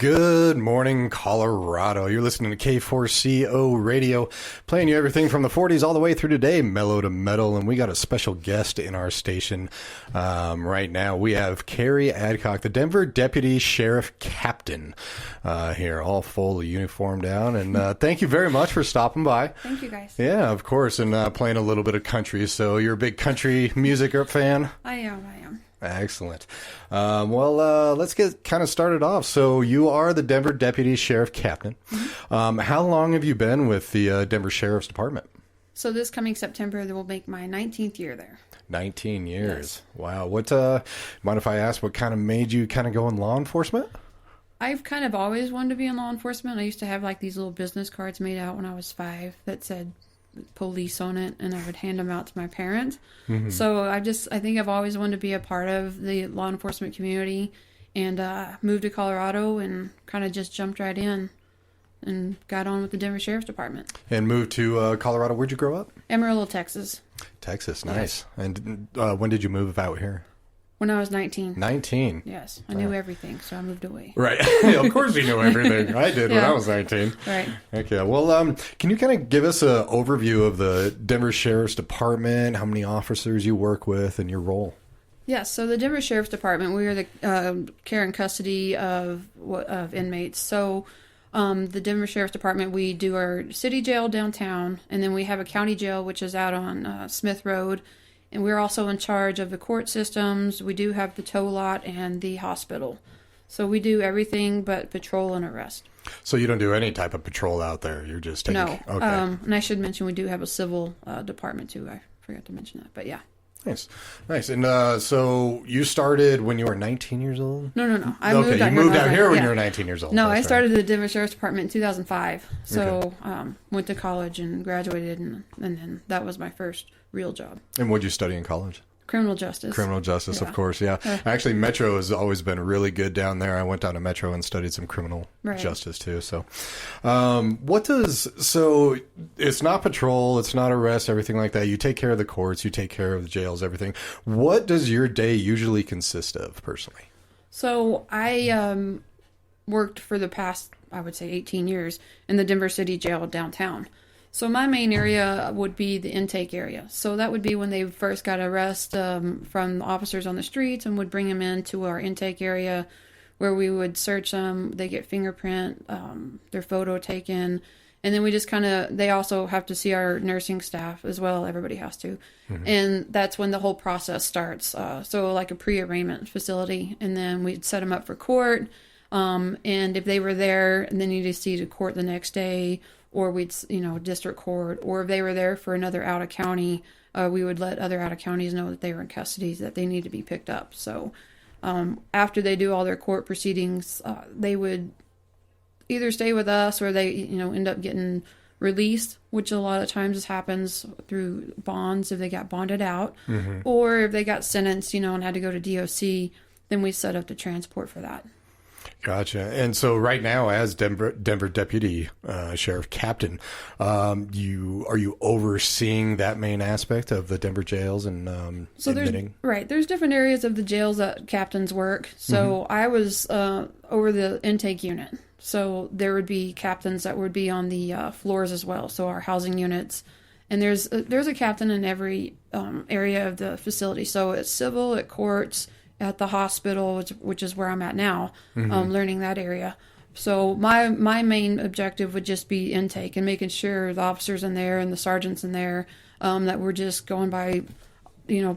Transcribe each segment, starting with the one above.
Good morning, Colorado. You're listening to K4CO Radio, playing you everything from the 40s all the way through today, mellow to metal. And we got a special guest in our station right now. We have Keri Adcock, the Denver Deputy Sheriff Captain here, all full uniform down. And thank you very much for stopping by. Thank you, guys. Yeah, of course. And playing a little bit of country. So you're a big country music fan? I am. Excellent. Let's get kind of started off. So you are the Denver Deputy Sheriff Captain. Mm-hmm. How long have you been with the Denver Sheriff's Department? So this coming September, will make my 19th year there. 19 years. Yes. Wow. What, mind if I ask, what kind of made you kind of go in law enforcement? I've kind of always wanted to be in law enforcement. I used to have like these little business cards made out when I was 5 that said police on it, and I would hand them out to my parents. Mm-hmm. So I think I've always wanted to be a part of the law enforcement community, and moved to Colorado and kind of just jumped right in and got on with the Denver Sheriff's Department. And moved to Colorado. Where'd you grow up? Amarillo, Texas. Texas, nice. Yes. And when did you move out here? When I was 19. 19? Yes. I knew everything, so I moved away. Right. Of course you knew everything. I did when I was 19. Right. Okay. Well, can you kind of give us an overview of the Denver Sheriff's Department, how many officers you work with, and your role? Yes. So the Denver Sheriff's Department, we are the care and custody of inmates. So the Denver Sheriff's Department, we do our city jail downtown, and then we have a county jail, which is out on Smith Road. And we're also in charge of the court systems. We do have the tow lot and the hospital. So we do everything but patrol and arrest. So you don't do any type of patrol out there? You're just taking... No. Okay. And I should mention we do have a civil department too. I forgot to mention that. But yeah. Nice. And so you started when you were 19 years old? No. You moved out here when you were 19 years old. No, I started the Denver Sheriff's Department in 2005. So went to college and graduated, and then that was my first real job. And what did you study in college? Criminal justice. Criminal justice, of course, yeah. Actually, Metro has always been really good down there. I went down to Metro and studied some criminal justice, too. So so it's not patrol, it's not arrest, everything like that. You take care of the courts, you take care of the jails, everything. What does your day usually consist of, personally? So I worked for the past, I would say, 18 years in the Denver City Jail downtown. So my main area would be the intake area. So that would be when they first got arrested from officers on the streets, and would bring them into our intake area where we would search them. They get fingerprint, their photo taken. And then we just they also have to see our nursing staff as well. Everybody has to. Mm-hmm. And that's when the whole process starts. So like a pre-arraignment facility. And then we'd set them up for court. And if they were there and they needed to see to court the next day, or we'd, district court, or if they were there for another out of county, we would let other out of counties know that they were in custody, that they need to be picked up. So after they do all their court proceedings, they would either stay with us, or they, end up getting released, which a lot of times happens through bonds if they got bonded out, mm-hmm. or if they got sentenced, and had to go to DOC, then we set up the transport for that. Gotcha. And so right now, as Denver Deputy Sheriff Captain, are you overseeing that main aspect of the Denver jails and so admitting? There's different areas of the jails that captains work. So mm-hmm. I was over the intake unit. So there would be captains that would be on the floors as well. So our housing units. And there's a captain in every area of the facility. So it's civil, at courts, at the hospital, which is where I'm at now, mm-hmm. Learning that area. So my main objective would just be intake and making sure the officers in there and the sergeants in there, that we're just going by,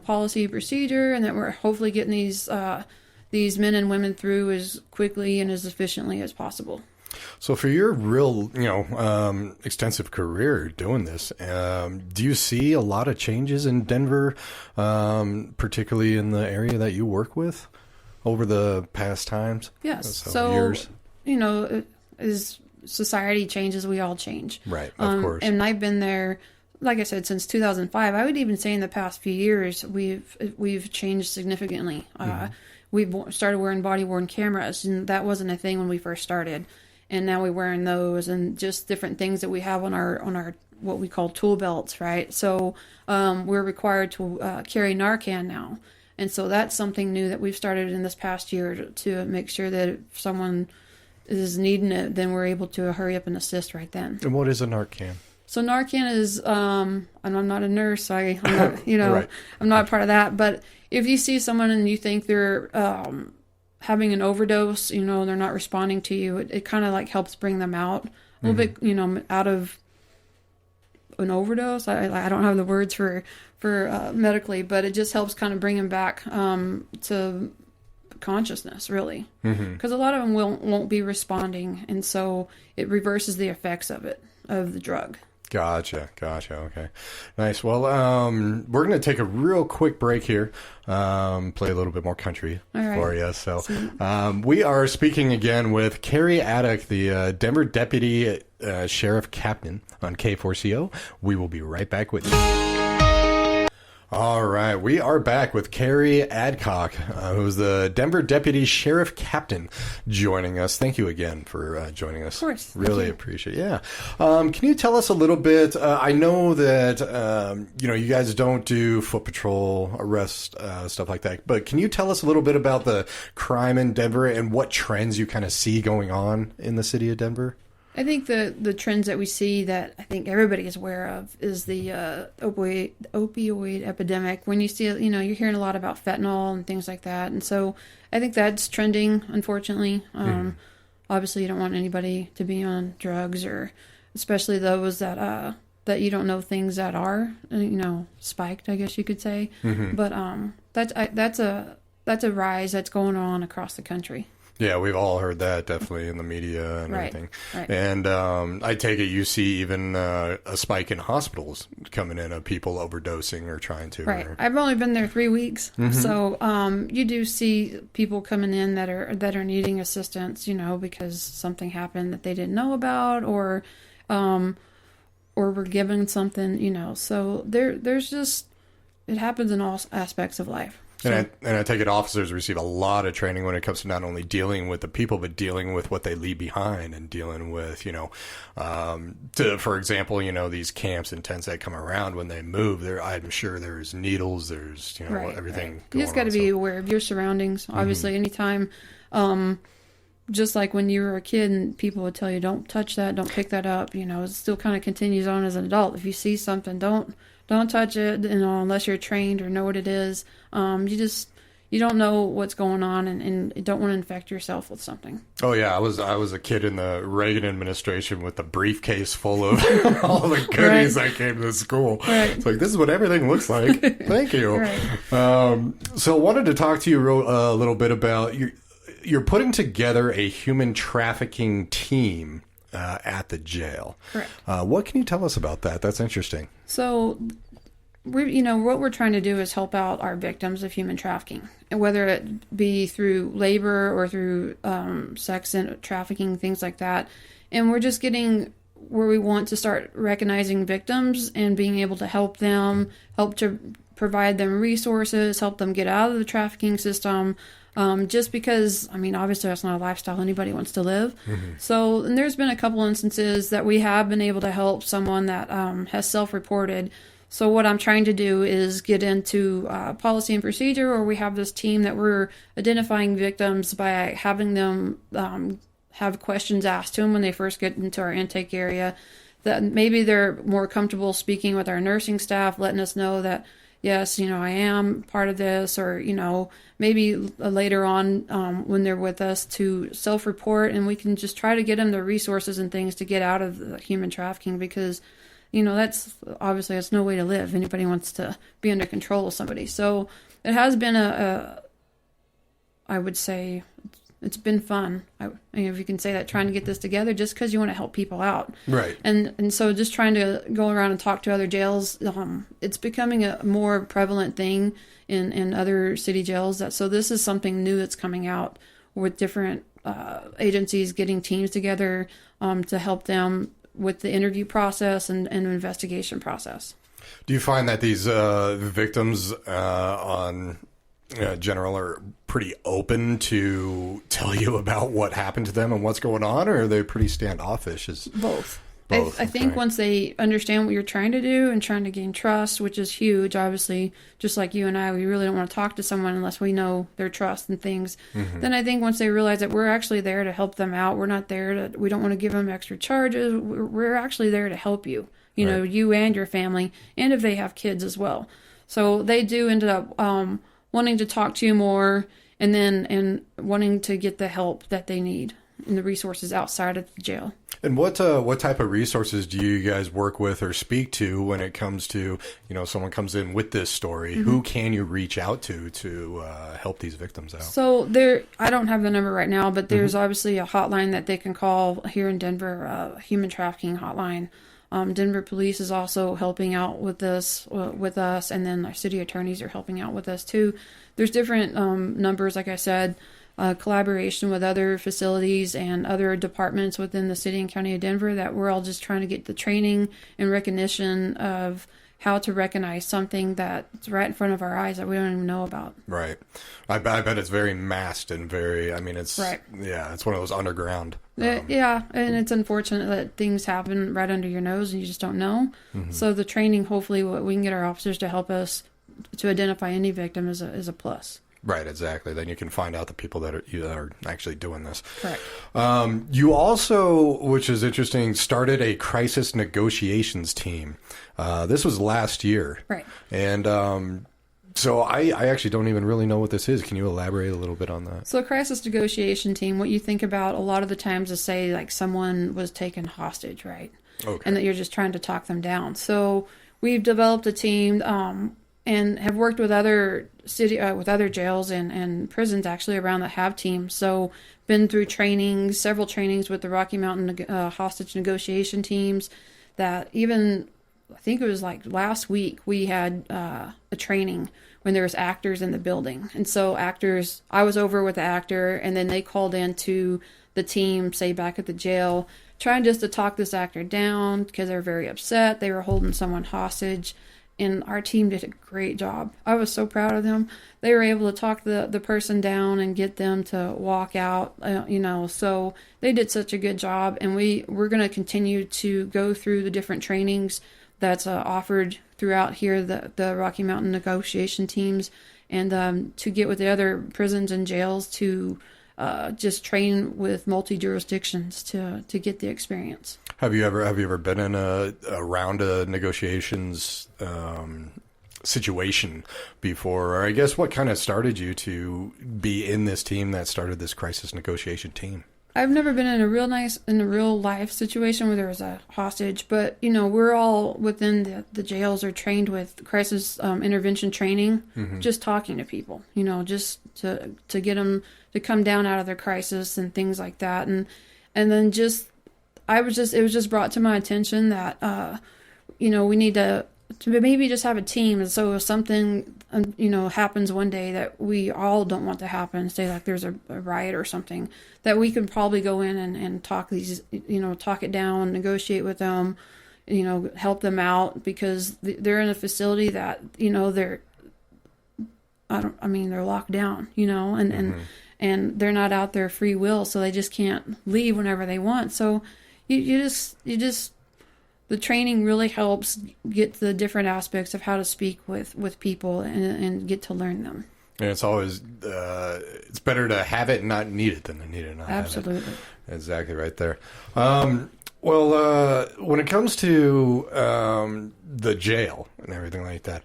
policy procedure, and that we're hopefully getting these men and women through as quickly and as efficiently as possible. So for your real, extensive career doing this, do you see a lot of changes in Denver, particularly in the area that you work with over the past times? Yes. So years? As society changes, we all change. Right, of course. And I've been there, like I said, since 2005. I would even say in the past few years, we've changed significantly. Mm-hmm. We've started wearing body-worn cameras, and that wasn't a thing when we first started. And now we're wearing those, and just different things that we have on our what we call tool belts, right? So we're required to carry Narcan now. And so that's something new that we've started in this past year to make sure that if someone is needing it, then we're able to hurry up and assist right then. And what is a Narcan? So Narcan is, and I'm not a nurse, I'm not, Right. I'm not part of that. But if you see someone and you think they're having an overdose, they're not responding to you, it kind of like helps bring them out a little bit, out of an overdose. I don't have the words for medically, but it just helps kind of bring them back to consciousness, really, because a lot of them won't be responding, and so it reverses the effects of the drug. Gotcha. Okay, nice. Well, we're gonna take a real quick break here, play a little bit more country for you. So we are speaking again with Keri Adcock, the Denver Deputy Sheriff Captain on K4CO. We will be right back with you. All right, we are back with Keri Adcock, who's the Denver Deputy Sheriff Captain, joining us. Thank you again for joining us. Of course. Really appreciate it. Yeah. Can you tell us a little bit? I know that, you guys don't do foot patrol, arrest, stuff like that, but can you tell us a little bit about the crime in Denver and what trends you kind of see going on in the city of Denver? I think the trends that we see that I think everybody is aware of is the opioid epidemic. When you see, you're hearing a lot about fentanyl and things like that. And so I think that's trending, unfortunately. Obviously, you don't want anybody to be on drugs, or especially those that you don't know things that are, spiked, I guess you could say. But that's a rise that's going on across the country. Yeah, we've all heard that, definitely, in the media and everything. Right. And I take it you see even a spike in hospitals coming in of people overdosing or trying to. Right. I've only been there 3 weeks, so you do see people coming in that are needing assistance, because something happened that they didn't know about, or were given something, So there's just, it happens in all aspects of life. And I take it officers receive a lot of training when it comes to not only dealing with the people, but dealing with what they leave behind, and dealing with, for example, these camps and tents that come around when they move. I'm sure there's needles, there's, everything going on. You just got to be aware of your surroundings. Obviously, anytime, just like when you were a kid and people would tell you, don't touch that, don't pick that up, it still kind of continues on as an adult. If you see something, don't touch it, unless you're trained or know what it is. You don't know what's going on, and you don't want to infect yourself with something. Oh yeah, I was a kid in the Reagan administration with a briefcase full of all the goodies that came to school. Right. It's like, this is what everything looks like. Thank you. Right. So I wanted to talk to you a little bit about you're putting together a human trafficking team at the jail. Correct. What can you tell us about that? That's interesting. So, what we're trying to do is help out our victims of human trafficking, and whether it be through labor or through sex and trafficking, things like that. And we're just getting where we want to start recognizing victims and being able to help them, help to provide them resources, help them get out of the trafficking system. Just because, obviously that's not a lifestyle anybody wants to live. So, and there's been a couple instances that we have been able to help someone that has self-reported. So what I'm trying to do is get into policy and procedure, or we have this team that we're identifying victims by having them have questions asked to them when they first get into our intake area, that maybe they're more comfortable speaking with our nursing staff, letting us know that, yes, I am part of this, or, maybe later on when they're with us to self-report, and we can just try to get them the resources and things to get out of the human trafficking, because, that's obviously it's no way to live. Anybody wants to be under control of somebody. So it has been I would say, it's been fun. If you can say that, trying to get this together, just because you want to help people out. Right. And so just trying to go around and talk to other jails, it's becoming a more prevalent thing in other city jails. So this is something new that's coming out, with different agencies getting teams together to help them with the interview process and investigation process. Do you find that these victims on general are pretty open to tell you about what happened to them and what's going on, or are they pretty standoffish? Both. Both. I think okay. once they understand what you're trying to do and trying to gain trust, which is huge, obviously, just like you and I, we really don't want to talk to someone unless we know their trust and things. Then I think once they realize that we're actually there to help them out, we don't want to give them extra charges. We're actually there to help you, you know, you and your family, and if they have kids as well. So they do end up wanting to talk to you more, and wanting to get the help that they need and the resources outside of the jail. And what type of resources do you guys work with or speak to when it comes to, you know, someone comes in with this story? Who can you reach out to help these victims out? So I don't have the number right now, but there's obviously a hotline that they can call here in Denver, human trafficking hotline. Denver police is also helping out with this, with us, and then our city attorneys are helping out with us too. There's different numbers, like I said, collaboration with other facilities and other departments within the city and county of Denver, that we're all just trying to get the training and recognition of how to recognize something that's right in front of our eyes that we don't even know about. Right. I bet it's very masked and it's right. Yeah, it's one of those underground. Yeah, and it's unfortunate that things happen right under your nose and you just don't know. So the training, hopefully we can get our officers to help us to identify any victim is a plus. Right, exactly. Then you can find out the people that are actually doing this. Correct. You also, which is interesting, started a crisis negotiations team. This was last year. Right. And so I actually don't even really know what this is. Can you elaborate a little bit on that? So a crisis negotiation team, what you think about a lot of the times is, say, like someone was taken hostage, right? Okay. And that you're just trying to talk them down. So we've developed a team and have worked with other with other jails and prisons actually around that have teams. So been through several trainings with the Rocky Mountain hostage negotiation teams. That even, I think it was like last week, we had a training when there was actors in the building. And so I was over with the actor, and then they called in to the team, say back at the jail, trying just to talk this actor down because they were very upset. They were holding someone hostage. And our team did a great job. I was so proud of them. They were able to talk the person down and get them to walk out, so they did such a good job. And we're going to continue to go through the different trainings that's offered throughout here, the Rocky Mountain negotiation teams, and to get with the other prisons and jails to just train with multi-jurisdictions to get the experience. Have you ever been in a round of negotiations situation before? Or I guess what kind of started you to be in this team that started this crisis negotiation team? I've never been in a real life situation where there was a hostage, but we're all within the jails are trained with crisis intervention training, just talking to people, just to get them to come down out of their crisis and things like that, and then it was just brought to my attention that we need to maybe just have a team, and so if something happens one day that we all don't want to happen, say like there's a riot or something, that we can probably go in and talk talk it down, negotiate with them, help them out, because they're in a facility that they're locked down, and they're not out there free will, so they just can't leave whenever they want. So you just the training really helps get the different aspects of how to speak with people and get to learn them. And it's always it's better to have it and not need it than to need it and not Absolutely. have it. Exactly right there. Well, when it comes to the jail and everything like that,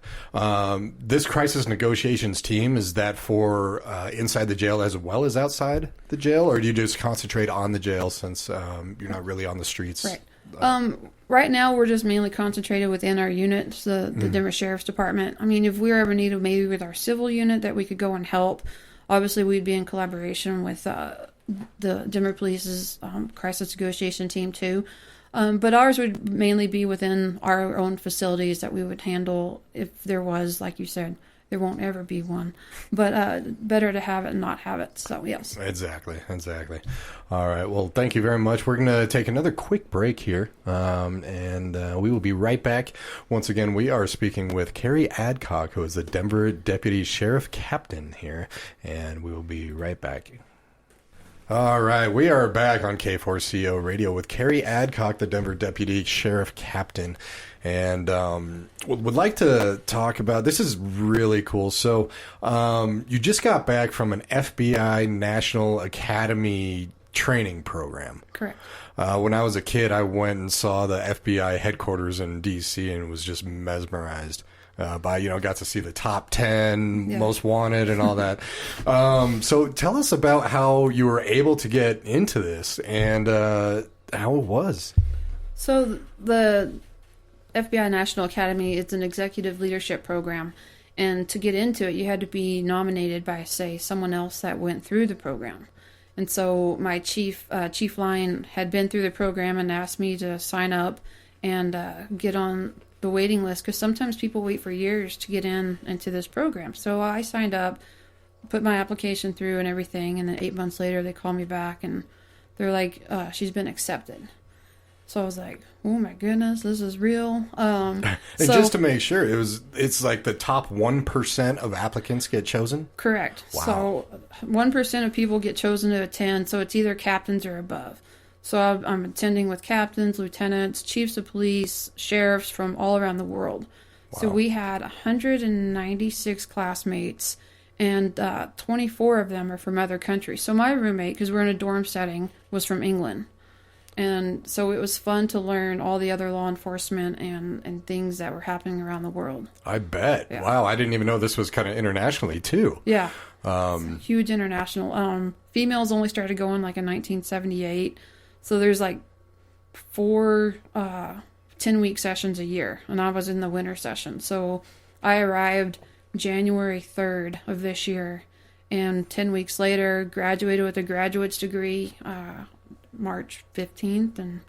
this crisis negotiations team, is that for inside the jail as well as outside the jail, or do you just concentrate on the jail since you're not really on the streets? Right. Right now, we're just mainly concentrated within our unit, the Denver Sheriff's Department. I mean, if we ever needed maybe with our civil unit that we could go and help, obviously we'd be in collaboration with the Denver Police's crisis negotiation team too. But ours would mainly be within our own facilities that we would handle if there was, like you said, there won't ever be one. But better to have it and not have it. So, yes. Exactly. All right. Well, thank you very much. We're going to take another quick break here, and we will be right back. Once again, we are speaking with Keri Adcock, who is the Denver Deputy Sheriff Captain here, and we will be right back. All right, we are back on K4CO Radio with Keri Adcock, the Denver Deputy Sheriff Captain, and would like to talk about, this is really cool. So you just got back from an FBI National Academy training program. Correct. When I was a kid, I went and saw the FBI headquarters in D.C. and was just mesmerized. Got to see the top 10 most wanted and all that. So tell us about how you were able to get into this and how it was. So the FBI National Academy, it's an executive leadership program. And to get into it, you had to be nominated by, say, someone else that went through the program. And so my Chief Lyon had been through the program and asked me to sign up and get on the waiting list, because sometimes people wait for years to get into this program. So I signed up, put my application through and everything, and then 8 months later they called me back and they're like, she's been accepted. So I was like, oh my goodness, this is real. And just to make sure, it's like the top 1% of applicants get chosen? Correct. Wow. So 1% of people get chosen to attend, so it's either captains or above. So I'm attending with captains, lieutenants, chiefs of police, sheriffs from all around the world. Wow. So we had 196 classmates, and 24 of them are from other countries. So my roommate, because we're in a dorm setting, was from England. And so it was fun to learn all the other law enforcement and things that were happening around the world. I bet. Yeah. Wow, I didn't even know this was kind of internationally, too. Yeah. Huge international. Females only started going like in 1978. So there's like 4 10-week sessions a year, and I was in the winter session. So I arrived January 3rd of this year, and 10 weeks later graduated with a graduate's degree March 15th and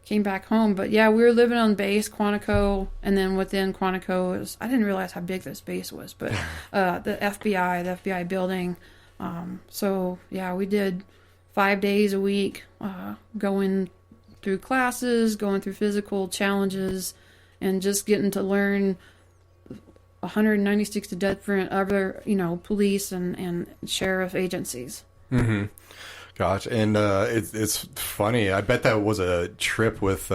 came back home. But yeah, we were living on base, Quantico, and then within Quantico, I didn't realize how big this base was, but the FBI building. So yeah, we did 5 days a week, going through classes, going through physical challenges, and just getting to learn 196 different other, police and sheriff agencies. Mm-hmm. Gosh, and it's funny. I bet that was a trip with,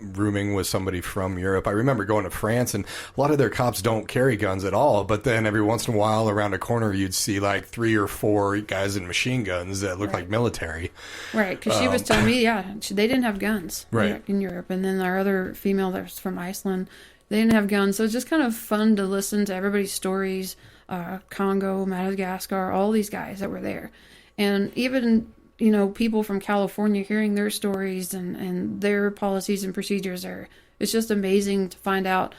rooming with somebody from Europe. I remember going to France, and a lot of their cops don't carry guns at all, but then every once in a while around a corner you'd see like 3 or 4 guys in machine guns that look like military. Right, because she was telling me, they didn't have guns in Europe. And then our other female that was from Iceland, they didn't have guns. So it's just kind of fun to listen to everybody's stories, Congo, Madagascar, all these guys that were there. And even people from California, hearing their stories and their policies and procedures it's just amazing to find out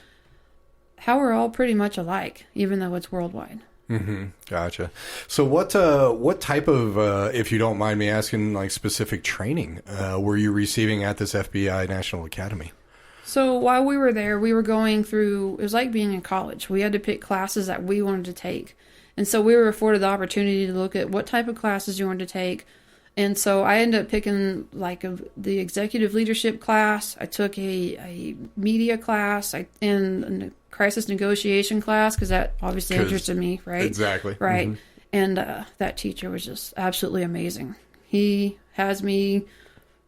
how we're all pretty much alike, even though it's worldwide. Mm-hmm. Gotcha. So what type of, if you don't mind me asking, like specific training were you receiving at this FBI National Academy? So while we were there, we were going through, it was like being in college. We had to pick classes that we wanted to take. And so we were afforded the opportunity to look at what type of classes you wanted to take. And so I ended up picking the executive leadership class. I took a media class and a crisis negotiation class, because that obviously interested me, right? Exactly. Right. Mm-hmm. And that teacher was just absolutely amazing. He has me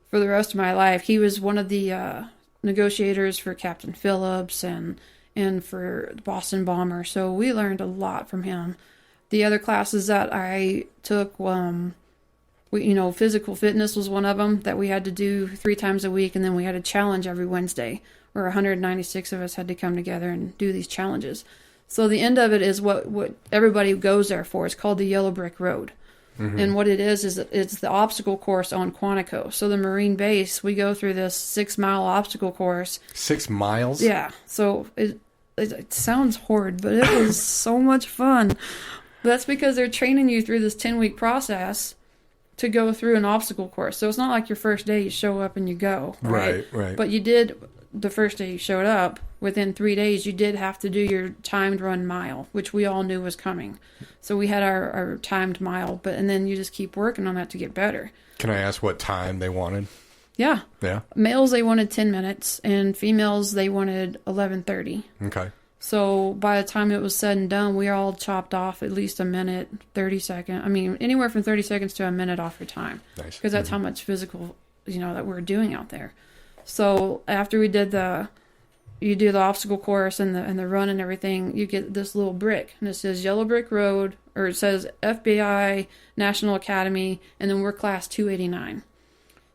for the rest of my life. He was one of the negotiators for Captain Phillips and for the Boston bomber. So we learned a lot from him. The other classes that I took, physical fitness was one of them that we had to do 3 times a week, and then we had a challenge every Wednesday where 196 of us had to come together and do these challenges. So the end of it is what everybody goes there for. It's called the Yellow Brick Road. Mm-hmm. And what it is it's the obstacle course on Quantico. So the Marine base, we go through this 6-mile obstacle course. 6 miles? Yeah. So it sounds horrid, but it was so much fun. That's because they're training you through this 10-week process to go through an obstacle course. So it's not like your first day you show up and you go. Right. But you did, the first day you showed up, within 3 days, you did have to do your timed run mile, which we all knew was coming. So we had our timed mile, and then you just keep working on that to get better. Can I ask what time they wanted? Yeah. Yeah. Males, they wanted 10 minutes, and females, they wanted 11:30. Okay. So by the time it was said and done, we all chopped off at least a minute, 30 seconds. I mean, anywhere from 30 seconds to a minute off your time. Nice. Because that's how much physical, that we're doing out there. So after we did you do the obstacle course and the run and everything, you get this little brick. And it says Yellow Brick Road, or it says F.B.I. National Academy, and then we're class 289.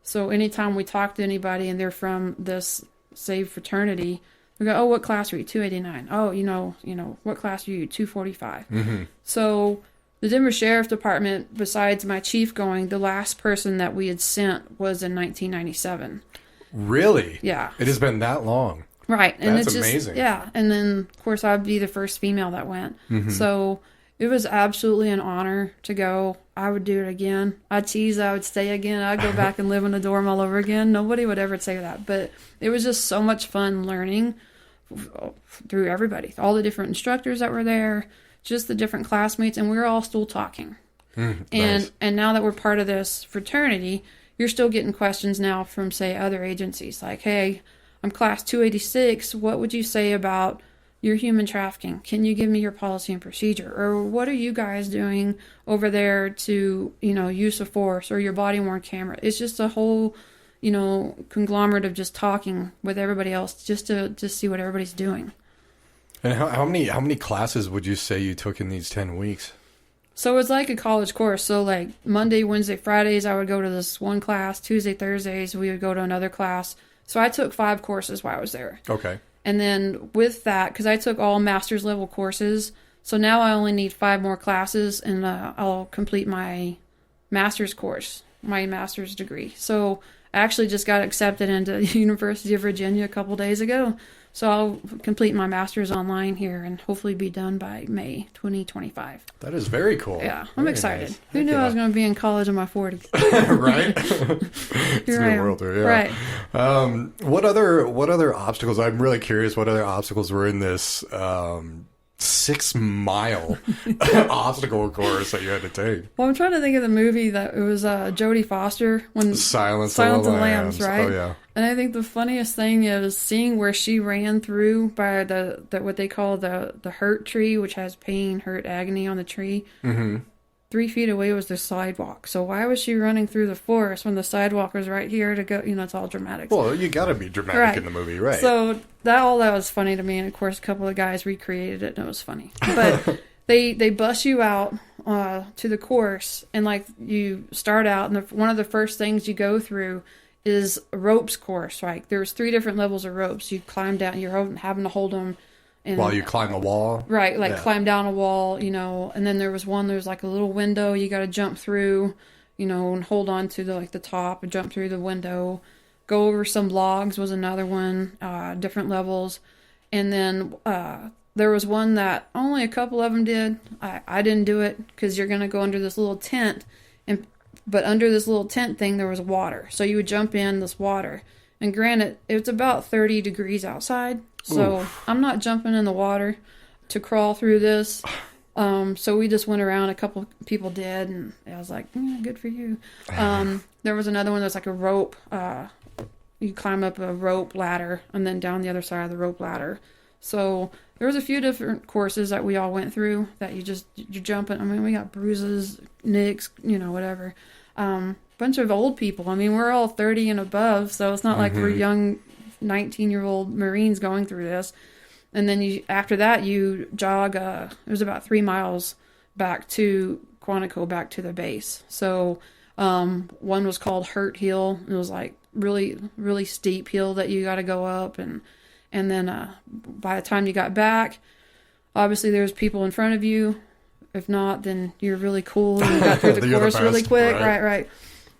So anytime we talk to anybody and they're from this, say, fraternity, we go, oh, what class are you? 289. Oh, what class are you? 245. Mm-hmm. So the Denver Sheriff's Department, besides my chief going, the last person that we had sent was in 1997. Really? Yeah. It has been that long. Right. And That's it's just, amazing. Yeah. And then, of course, I'd be the first female that went. Mm-hmm. So it was absolutely an honor to go. I would do it again. I'd tease, I would stay again. I'd go back and live in a dorm all over again. Nobody would ever say that. But it was just so much fun learning through everybody, all the different instructors that were there, just the different classmates, and we were all still talking. Nice. And now that we're part of this fraternity, you're still getting questions now from, say, other agencies like, hey, I'm class 286. What would you say about your human trafficking? Can you give me your policy and procedure? Or what are you guys doing over there to, use of force or your body worn camera? It's just a whole, conglomerate of just talking with everybody else just to see what everybody's doing. And how many classes would you say you took in these 10 weeks? So it's like a college course. So like Monday, Wednesday, Fridays, I would go to this one class. Tuesday, Thursdays, we would go to another class. So I took 5 courses while I was there. Okay. And then with that, because I took all master's level courses, so now I only need 5 more classes and I'll complete my master's course, my master's degree. So I actually just got accepted into the University of Virginia a couple days ago. So I'll complete my master's online here and hopefully be done by May 2025. That is very cool. Yeah, I'm Very excited. nice. Who knew I was going to be in college in my 40s? Right? It's a new world there, yeah. Right. What other obstacles? I'm really curious what other obstacles were in this 6-mile obstacle course that you had to take. Well, I'm trying to think of the movie that it was Jodie Foster when Silence of the Lambs, right? Oh yeah. And I think the funniest thing is seeing where she ran through by the what they call the hurt tree, which has pain, hurt, agony on the tree. Mm-hmm. 3 feet away was the sidewalk. So why was she running through the forest when the sidewalk was right here to go? It's all dramatic. Well, you got to be dramatic Right. in the movie, right? So that was funny to me, and of course, a couple of guys recreated it, and it was funny. But they bus you out to the course, and like you start out, and one of the first things you go through is a ropes course. Like there's 3 different levels of ropes. You climb down, you're having to hold them. And, while you climb the wall. Right, like Yeah. climb down a wall, and then there's like a little window you got to jump through, and hold on to the top and jump through the window. Go over some logs was another one, different levels. And then there was one that only a couple of them did. I didn't do it because you're going to go under this little tent, but under this little tent thing there was water. So you would jump in this water. And granted, it's about 30 degrees outside. So I'm not jumping in the water to crawl through this. So we just went around. A couple people did, and I was like, good for you. There was another one that's like a rope. You climb up a rope ladder and then down the other side of the rope ladder. So there was a few different courses that we all went through that you're jumping. I mean, we got bruises, nicks, whatever. Bunch of old people. I mean, we're all 30 and above, so it's not like we're young 19-year-old Marines going through this. And then after that, you jog, it was about 3 miles back to Quantico, back to the base. So one was called Hurt Hill. It was like really, really steep hill that you got to go up. And then by the time you got back, obviously there's people in front of you. If not, then you're really cool and you got through the course really quick. Right.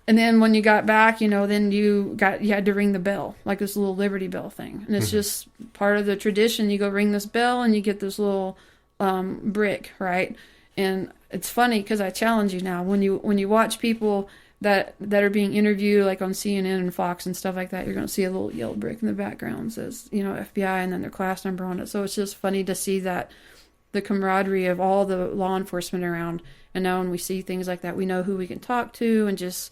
And then when you got back, then you had to ring the bell, like this little Liberty Bell thing. And it's just part of the tradition. You go ring this bell and you get this little brick, right? And it's funny because I challenge you now. When you watch people that are being interviewed, like on CNN and Fox and stuff like that, you're going to see a little yellow brick in the background that says, FBI and then their class number on it. So it's just funny to see that the camaraderie of all the law enforcement around. And now when we see things like that, we know who we can talk to and just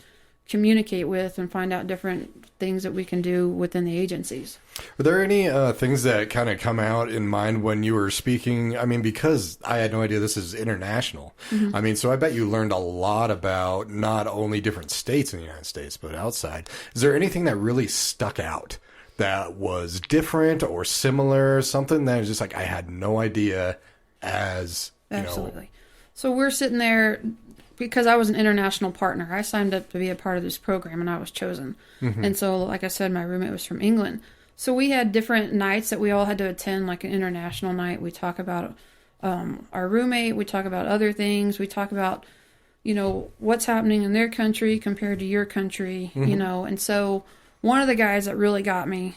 communicate with and find out different things that we can do within the agencies. Are there any things that kind of come out in mind when you were speaking? I mean, because I had no idea this is international. I mean, so I bet you learned a lot about not only different states in the United States, but outside. Is there anything that really stuck out that was different or similar? Something that was just like, I had no idea as, you Absolutely. know. So we're sitting there, because I was an international partner. I signed up to be a part of this program, and I was chosen. And so, like I said, my roommate was from England. So we had different nights that we all had to attend, like an international night. We talk about our roommate. We talk about other things. We talk about, you know, what's happening in their country compared to your country, you know. And so one of the guys that really got me,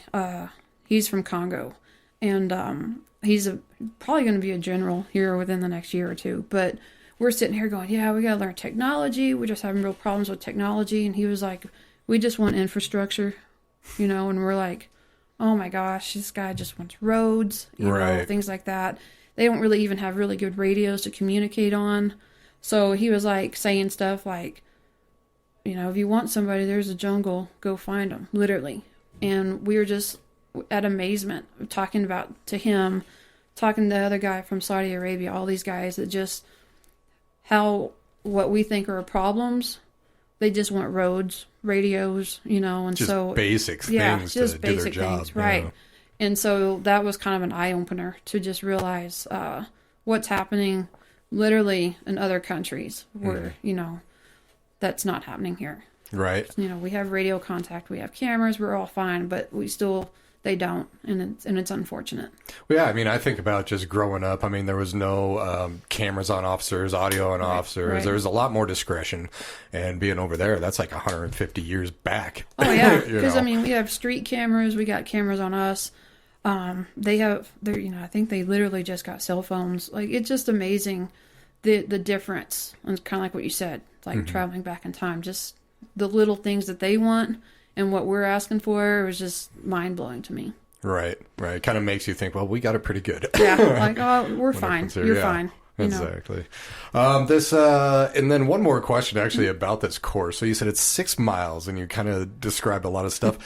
he's from Congo. And he's probably going to be a general here within the next year or two. But we're sitting here going, yeah, we got to learn technology. We're just having real problems with technology. And he was like, we just want infrastructure, you know. And we're like, oh my gosh, this guy just wants roads, you know, things like that. They don't really even have really good radios to communicate on. So he was like saying stuff like, you know, if you want somebody, there's a jungle, go find them, literally. And we were just at amazement talking to him, talking to the other guy from Saudi Arabia, all these guys that just, how what we think are problems, they just want roads, radios, you know, and just so basic things just to basic do their job, things, right? know. And so that was kind of an eye opener to just realize what's happening literally in other countries where you know that's not happening here. Right. You know, we have radio contact, we have cameras, we're all fine, but they don't, and it's unfortunate. Well, yeah, I mean, I think about just growing up. I mean, there was no cameras on officers, audio on officers. Right. There was a lot more discretion. And being over there, that's like 150 years back. Oh, yeah. Because, I mean, we have street cameras. We got cameras on us. You know, I think they literally just got cell phones. Like, it's just amazing the difference. And it's kind of like what you said, like traveling back in time. Just the little things that they want and what we're asking for was just mind-blowing to me. Right. Kind of makes you think, well, we got it pretty good. Yeah, like, oh, we're fine. You're fine. You exactly. And then one more question actually about this course. So you said it's 6 miles, and you kind of described a lot of stuff.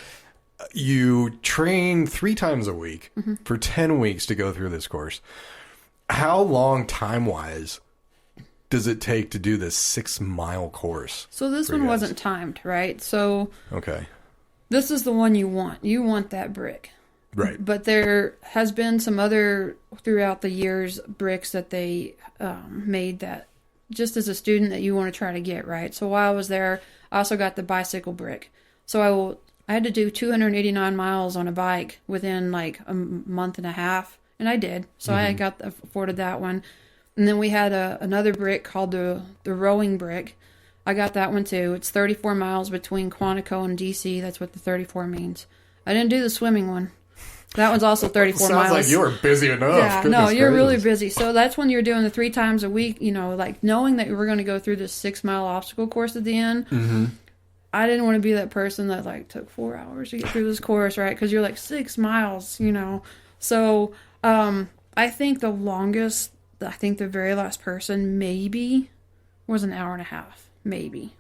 You train 3 times a week for 10 weeks to go through this course. How long time-wise does it take to do this 6 mile course? So this one wasn't timed, right? So okay. This is the one you want. You want that brick. Right. But there has been some other, throughout the years, bricks that they made that just as a student that you want to try to get, right? So while I was there, I also got the bicycle brick. So I had to do 289 miles on a bike within like a month and a half, and I did. So I got afforded that one. And then we had another brick called the rowing brick. I got that one too. It's 34 miles between Quantico and DC. That's what the 34 means. I didn't do the swimming one. That one's also 34 miles. Sounds like you were busy enough. Yeah, Goodness you're gracious. really busy. So that's when you're doing the 3 times a week, you know, like knowing that we're going to go through this 6 mile obstacle course at the end. I didn't want to be that person that like took 4 hours to get through this course, right? Because you're like 6 miles, you know. So I think the very last person maybe was an hour and a half, maybe.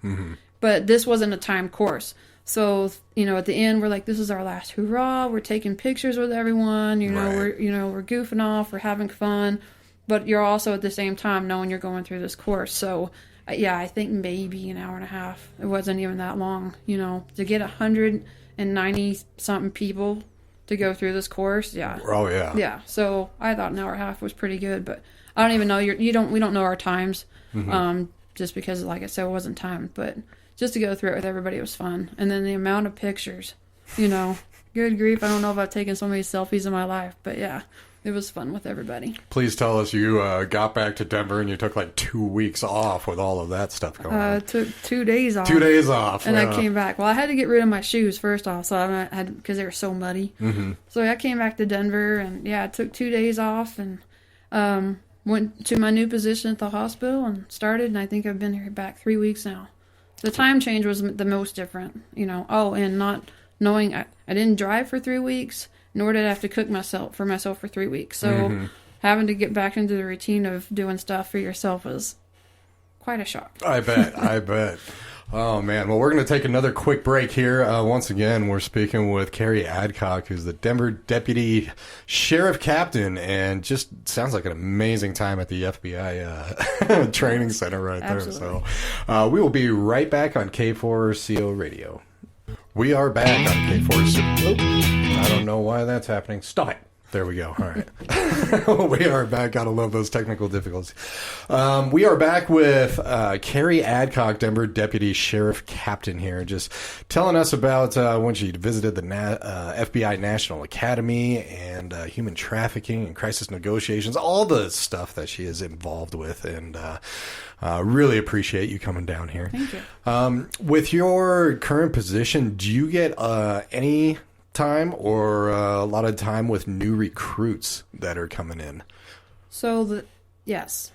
But this wasn't a timed course. So, you know, at the end, we're like, this is our last hurrah. We're taking pictures with everyone. You know, we're goofing off. We're having fun. But you're also at the same time knowing you're going through this course. So, yeah, I think maybe an hour and a half. It wasn't even that long, you know, to get 190-something people to go through this course. Yeah. Oh, yeah. Yeah. So I thought an hour and a half was pretty good. But I don't even know. We don't know our times just because, like I said, it wasn't timed. But just to go through it with everybody, it was fun. And then the amount of pictures, you know, good grief. I don't know if I've taken so many selfies in my life, but yeah, it was fun with everybody. Please tell us you got back to Denver and you took like 2 weeks off with all of that stuff going on. Took 2 days off. 2 days off. And I came back. Well, I had to get rid of my shoes first off, so I had because they were so muddy. So I came back to Denver and yeah, I took 2 days off and went to my new position at the hospital and started. And I think I've been here back 3 weeks now. The time change was the most different, you know. Oh, and not knowing I didn't drive for 3 weeks, nor did I have to cook for myself for 3 weeks. So having to get back into the routine of doing stuff for yourself was quite a shock. I bet. Oh, man. Well, we're going to take another quick break here. Once again, we're speaking with Keri Adcock, who's the Denver Deputy Sheriff Captain, and just sounds like an amazing time at the FBI training center right there. Absolutely. So we will be right back on K4CO Radio. We are back on K4CO. I don't know why that's happening. Stop it. There we go. All right. We are back. Gotta love those technical difficulties. We are back with Keri Adcock, Denver Deputy Sheriff Captain here, just telling us about when she visited the FBI National Academy and human trafficking and crisis negotiations, all the stuff that she is involved with. And really appreciate you coming down here. Thank you. With your current position, do you get any time or a lot of time with new recruits that are coming in? So yes,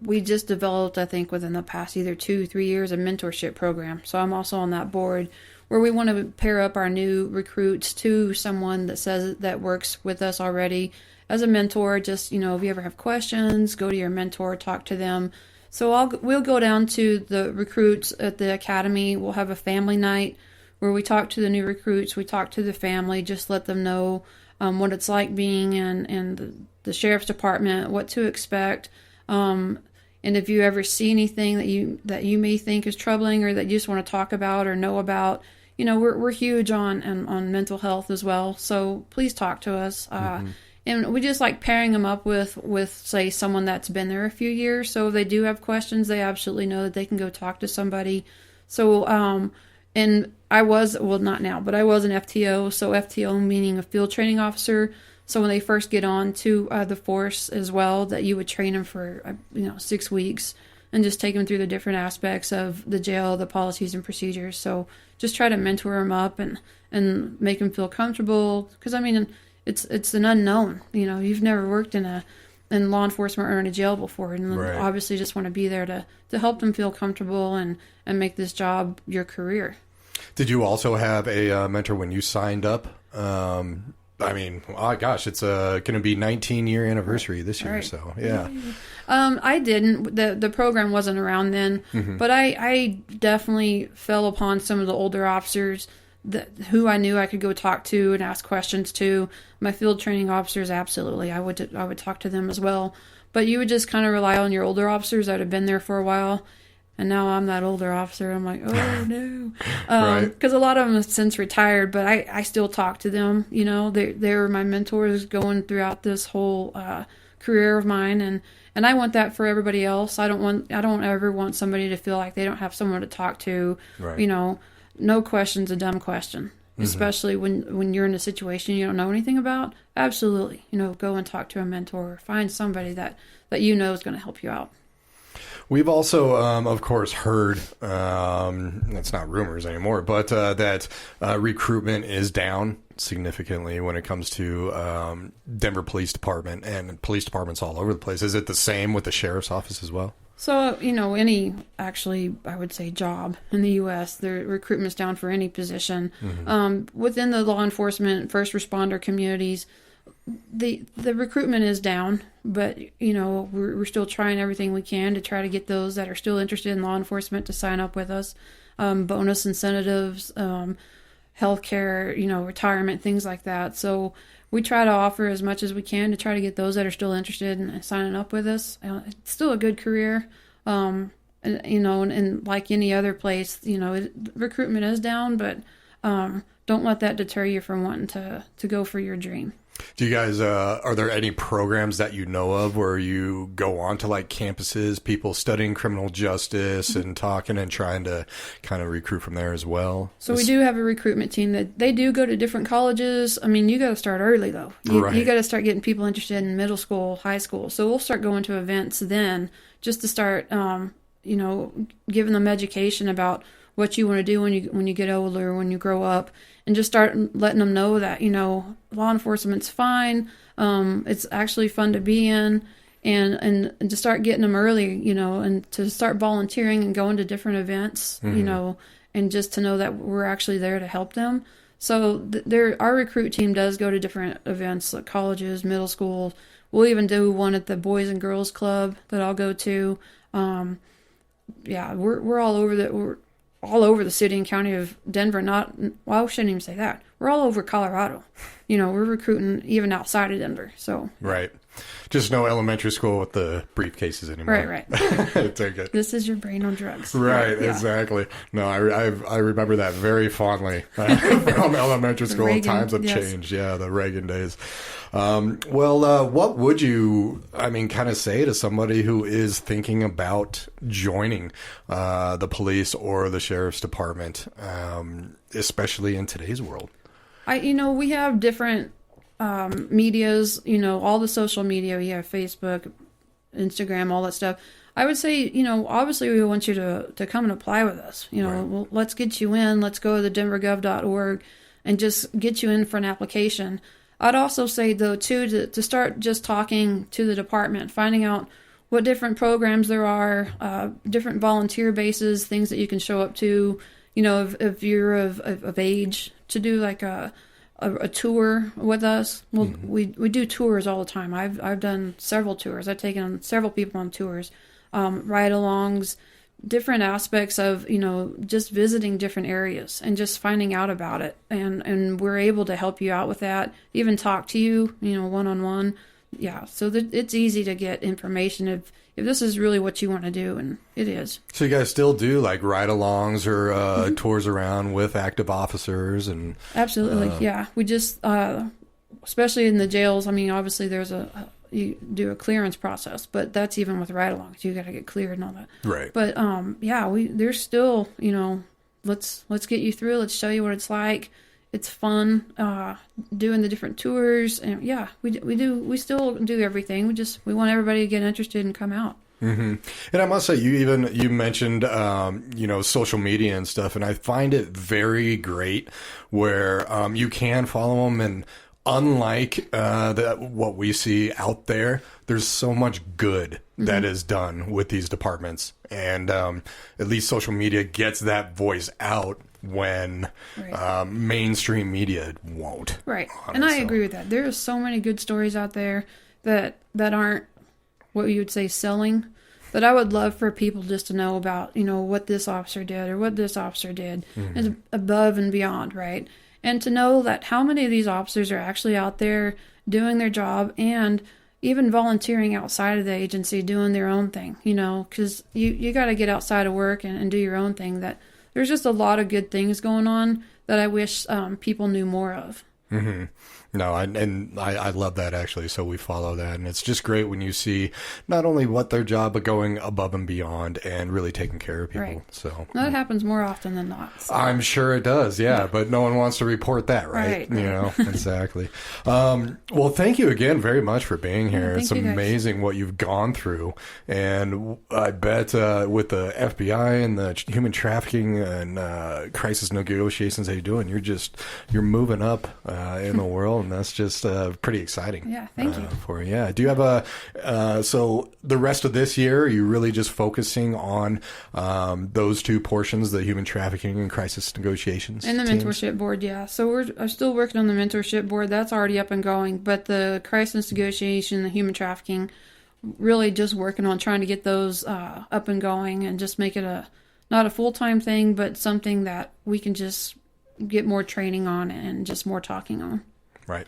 we just developed, I think, within the past either 2-3 years, a mentorship program. So I'm also on that board where we want to pair up our new recruits to someone that works with us already as a mentor. Just, if you ever have questions, go to your mentor, talk to them. So we'll go down to the recruits at the academy. We'll have a family night where we talk to the new recruits, we talk to the family, just let them know what it's like being in the sheriff's department, what to expect, and if you ever see anything that you may think is troubling or that you just want to talk about or know about, we're huge on mental health as well. So please talk to us. And we just like pairing them up with say someone that's been there a few years. So if they do have questions, they absolutely know that they can go talk to somebody. So and I was, well, not now, but I was an FTO. So FTO meaning a field training officer. So when they first get on to the force as well, that you would train them for 6 weeks and just take them through the different aspects of the jail, the policies and procedures. So just try to mentor them up and make them feel comfortable. Because it's an unknown. You've never worked in law enforcement or in a jail before, and right. Obviously just want to be there to help them feel comfortable and make this job your career. Did you also have a mentor when you signed up? It's going to be 19-year anniversary this year, right. So yeah. I didn't. The program wasn't around then, but I definitely fell upon some of the older officers who I knew I could go talk to and ask questions to. My field training officers, absolutely, I would talk to them as well. But you would just kind of rely on your older officers that have been there for a while. And now I'm that older officer. I'm like, oh, no. Because a lot of them have since retired, but I still talk to them. They were my mentors going throughout this whole career of mine. And I want that for everybody else. I don't ever want somebody to feel like they don't have someone to talk to. Right. No question's a dumb question, especially when you're in a situation you don't know anything about. Absolutely. Go and talk to a mentor. Find somebody that is going to help you out. We've also, of course, heard, it's not rumors anymore, but that recruitment is down significantly when it comes to Denver Police Department and police departments all over the place. Is it the same with the sheriff's office as well? So, any, actually, I would say job in the U.S., the recruitment's down for any position. Within the law enforcement, first responder communities, the recruitment is down, but we're still trying everything we can to try to get those that are still interested in law enforcement to sign up with us. Bonus incentives, healthcare, retirement, things like that. So we try to offer as much as we can to try to get those that are still interested in signing up with us. It's still a good career, and like any other place, recruitment is down, but don't let that deter you from wanting to go for your dream. Do you guys, are there any programs that you know of where you go on to like campuses, people studying criminal justice and talking and trying to kind of recruit from there as well? So we do have a recruitment team that they do go to different colleges. You got to start early though. You got to start getting people interested in middle school, high school. So we'll start going to events then just to start, giving them education about what you want to do when you get older, when you grow up. And just start letting them know that, law enforcement's fine. It's actually fun to be in. And to start getting them early, and to start volunteering and going to different events, and just to know that we're actually there to help them. So our recruit team does go to different events like colleges, middle schools. We'll even do one at the Boys and Girls Club that I'll go to. yeah, we're all over the city and county of Denver. Well, I shouldn't even say that. We're all over Colorado. We're recruiting even outside of Denver. So right. Just no elementary school with the briefcases anymore. Right. Take it. This is your brain on drugs. Right, yeah. Exactly. No, I remember that very fondly from elementary school. Reagan, times have changed. Yeah, the Reagan days. What would you, kind of say to somebody who is thinking about joining the police or the sheriff's department, especially in today's world? We have different medias, all the social media. We have Facebook, Instagram, all that stuff. I would say, obviously we want you to come and apply with us. Right. Well, let's get you in. Let's go to denvergov.org and just get you in for an application. I'd also say, though, too, to start just talking to the department, finding out what different programs there are, different volunteer bases, things that you can show up to, if you're of age, to do like a tour with us. Well, we do tours all the time. I've done several tours. I've taken several people on tours, ride-alongs, different aspects of, just visiting different areas and just finding out about it. And we're able to help you out with that, even talk to you, one-on-one. Yeah, so it's easy to get information if this is really what you want to do, and it is. So you guys still do like ride-alongs or tours around with active officers? And absolutely, yeah. We just, especially in the jails, obviously there's you do a clearance process, but that's even with ride-alongs. You got to get cleared and all that. Right. But there's still, let's get you through. Let's show you what it's like. It's fun doing the different tours, and yeah, we still do everything. We want everybody to get interested and come out. Mm-hmm. And I must say, you mentioned social media and stuff, and I find it very great where you can follow them, and unlike what we see out there, there's so much good that is done with these departments, and at least social media gets that voice out when mainstream media won't. Right. And I agree with that. There are so many good stories out there that aren't what you would say selling, that I would love for people just to know about, what this officer did or what this officer did is above and beyond, right? And to know that how many of these officers are actually out there doing their job and even volunteering outside of the agency, doing their own thing, because you got to get outside of work and do your own thing. That there's just a lot of good things going on that I wish people knew more of. Mm-hmm. No, I love that, actually. So we follow that, and it's just great when you see not only what their job, but going above and beyond and really taking care of people. Right. So that happens more often than not. So. I'm sure it does, yeah, but no one wants to report that, right? Exactly. Well, thank you again very much for being here. It's amazing what you've gone through, and I bet with the F.B.I. and the human trafficking and crisis negotiations that you're doing, you're moving up in the world. And that's just pretty exciting. Yeah, thank you. For you. Yeah. Do you have so the rest of this year, are you really just focusing on those two portions, the human trafficking and crisis negotiations? And the mentorship board, yeah. So I'm still working on the mentorship board. That's already up and going. But the crisis negotiation, the human trafficking, really just working on trying to get those up and going and just make it not a full-time thing, but something that we can just get more training on and just more talking on. Right.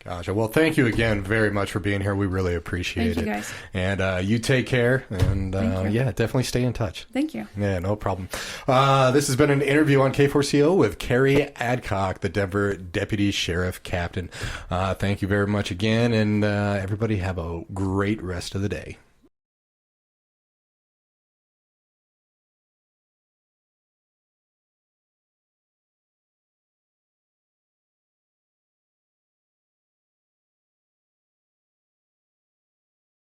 Gotcha. Well, thank you again very much for being here. We really appreciate it. Thank you, guys. And you take care. And definitely stay in touch. Thank you. Yeah, no problem. This has been an interview on K4CO with Keri Adcock, the Denver Deputy Sheriff Captain. Thank you very much again. And everybody have a great rest of the day.